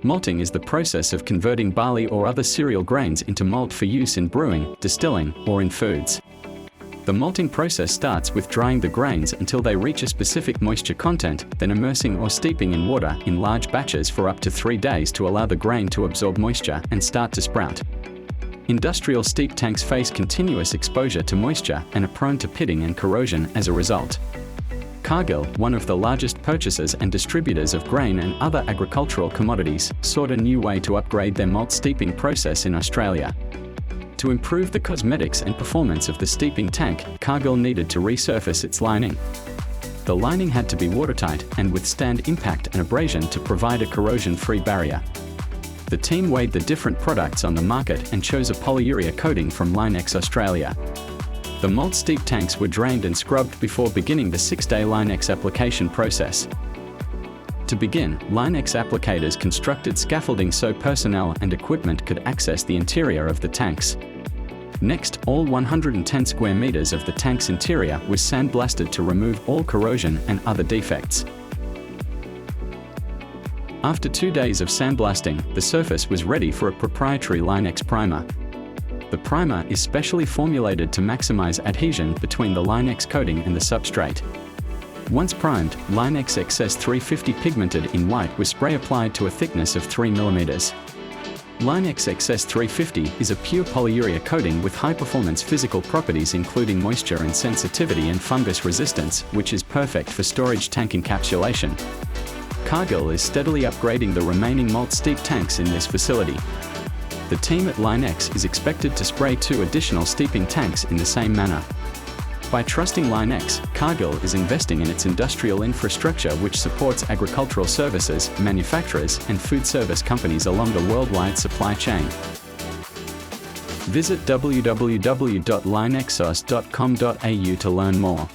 Malting is the process of converting barley or other cereal grains into malt for use in brewing, distilling, or in foods. The malting process starts with drying the grains until they reach a specific moisture content, then immersing or steeping in water in large batches for up to 3 days to allow the grain to absorb moisture and start to sprout. Industrial steep tanks face continuous exposure to moisture and are prone to pitting and corrosion as a result. Cargill, one of the largest purchasers and distributors of grain and other agricultural commodities, sought a new way to upgrade their malt steeping process in Australia. To improve the cosmetics and performance of the steeping tank, Cargill needed to resurface its lining. The lining had to be watertight and withstand impact and abrasion to provide a corrosion-free barrier. The team weighed the different products on the market and chose a polyurea coating from Linex Australia. The malt steep tanks were drained and scrubbed before beginning the 6-day Linex application process. To begin, Linex applicators constructed scaffolding so personnel and equipment could access the interior of the tanks. Next, all 110 square meters of the tank's interior was sandblasted to remove all corrosion and other defects. After 2 days of sandblasting, the surface was ready for a proprietary Linex primer. The primer is specially formulated to maximize adhesion between the Linex coating and the substrate. Once primed, Linex XS 350 pigmented in white with spray applied to a thickness of 3 mm. Linex XS 350 is a pure polyurea coating with high-performance physical properties including moisture and sensitivity and fungus resistance, which is perfect for storage tank encapsulation. Cargill is steadily upgrading the remaining malt steep tanks in this facility. The team at Linex is expected to spray 2 additional steeping tanks in the same manner. By trusting Linex, Cargill is investing in its industrial infrastructure which supports agricultural services, manufacturers, and food service companies along the worldwide supply chain. Visit www.linexos.com.au to learn more.